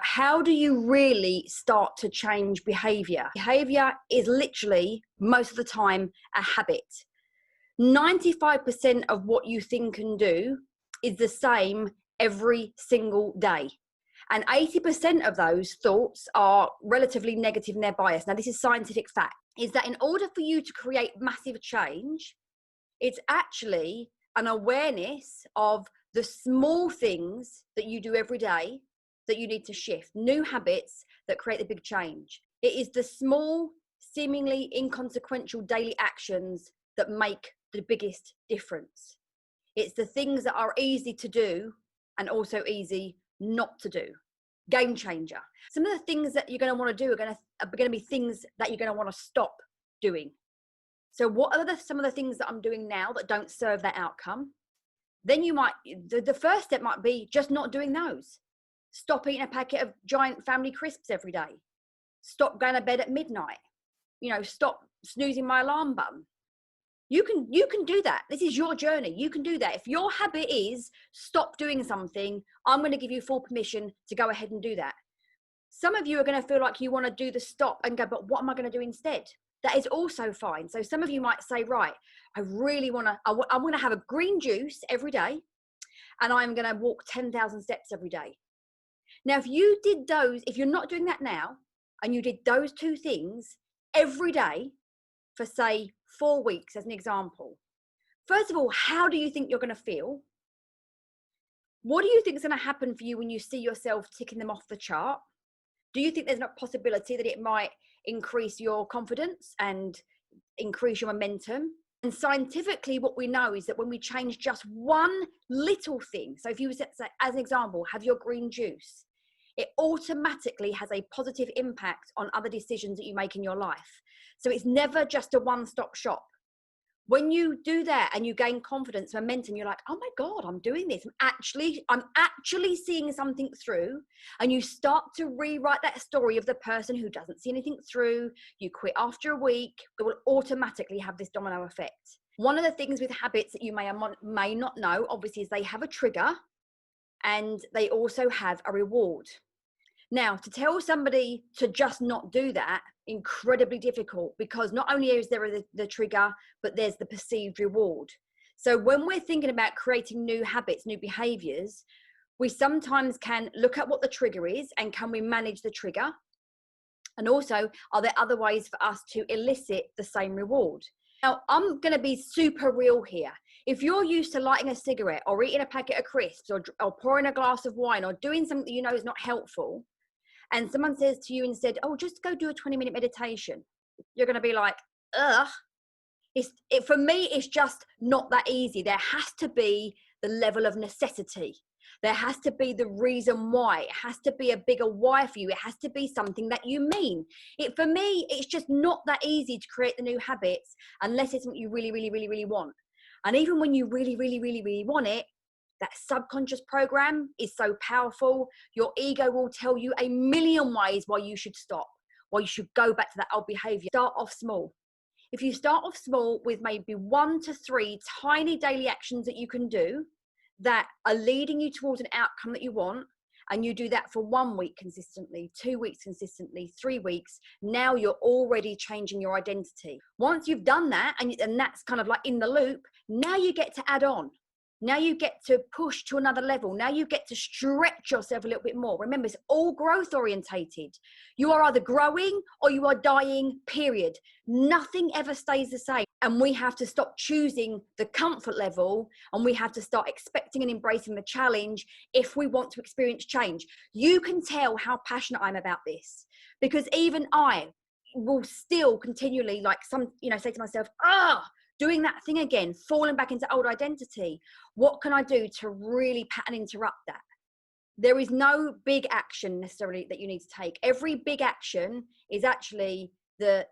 How do you really start to change behavior? Behavior is literally, most of the time, a habit. 95% of what you think and do is the same every single day. And 80% of those thoughts are relatively negative in their bias. Now, this is scientific fact, is that in order for you to create massive change, it's actually an awareness of the small things that you do every day that you need to shift, new habits that create the big change. It is the small, seemingly inconsequential daily actions that make the biggest difference. It's the things that are easy to do and also easy not to do. Game changer. Some of the things that you're going to want to do are going to be things that you're going to want to stop doing. So what are some of the things that I'm doing now that don't serve that outcome? Then the first step might be just not doing those. Stop eating a packet of Giant Family crisps every day. Stop going to bed at midnight. Stop snoozing my alarm button. You can do that. This is your journey. You can do that. If your habit is stop doing something, I'm going to give you full permission to go ahead and do that. Some of you are going to feel like you want to do the stop and go, but what am I going to do instead? That is also fine. So some of you might say, right, I want to have a green juice every day, and I'm going to walk 10,000 steps every day. Now, if you're not doing that now, and you did those two things every day for, say, 4 weeks as an example, first of all, how do you think you're going to feel? What do you think is going to happen for you when you see yourself ticking them off the chart? Do you think there's a possibility that it might increase your confidence and increase your momentum? And scientifically, what we know is that when we change just one little thing, so if you say, as an example, have your green juice, it automatically has a positive impact on other decisions that you make in your life. So it's never just a one-stop shop. When you do that and you gain confidence, momentum, you're like, oh my God, I'm doing this. I'm actually seeing something through. And you start to rewrite that story of the person who doesn't see anything through. You quit after a week. It will automatically have this domino effect. One of the things with habits that you may not know, obviously, is they have a trigger and they also have a reward. Now, to tell somebody to just not do that, incredibly difficult, because not only is there the trigger, but there's the perceived reward. So when we're thinking about creating new habits, new behaviors, we sometimes can look at what the trigger is and can we manage the trigger? And also, are there other ways for us to elicit the same reward? Now, I'm going to be super real here. If you're used to lighting a cigarette or eating a packet of crisps or pouring a glass of wine or doing something that you know is not helpful, and someone says to you instead, oh, just go do a 20-minute meditation, you're going to be like, ugh. For me, it's just not that easy. There has to be the level of necessity. There has to be the reason why. It has to be a bigger why for you. It has to be something that you mean. For me, it's just not that easy to create the new habits unless it's something you really, really, really, really want. And even when you really, really, really, really want it, that subconscious program is so powerful. Your ego will tell you a million ways why you should stop, why you should go back to that old behavior. Start off small. If you start off small with maybe 1 to 3 tiny daily actions that you can do that are leading you towards an outcome that you want, and you do that for 1 week consistently, 2 weeks consistently, 3 weeks, now you're already changing your identity. Once you've done that, and that's kind of like in the loop, now you get to add on. Now you get to push to another level. Now you get to stretch yourself a little bit more. Remember, it's all growth orientated. You are either growing or you are dying, period. Nothing ever stays the same. And we have to stop choosing the comfort level, and we have to start expecting and embracing the challenge if we want to experience change. You can tell how passionate I'm about this, because even I will still continually say to myself, doing that thing again, falling back into old identity. What can I do to really pattern interrupt that? There is no big action necessarily that you need to take. Every big action is actually the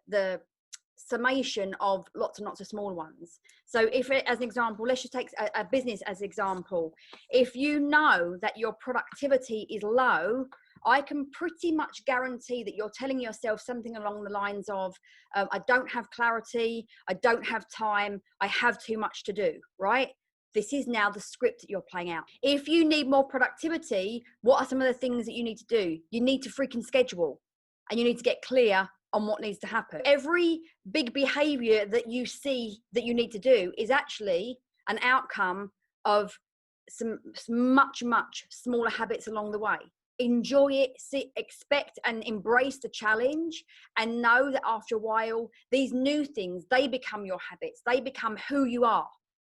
summation of lots and lots of small ones. So if as an example, let's just take a business as an example. If you know that your productivity is low, I can pretty much guarantee that you're telling yourself something along the lines of, I don't have clarity, I don't have time, I have too much to do, right? This is now the script that you're playing out. If you need more productivity, what are some of the things that you need to do? You need to freaking schedule, and you need to get clear on what needs to happen. Every big behavior that you see that you need to do is actually an outcome of some much smaller habits along the way. Enjoy it, expect and embrace the challenge, and know that after a while, these new things, they become your habits. They become who you are.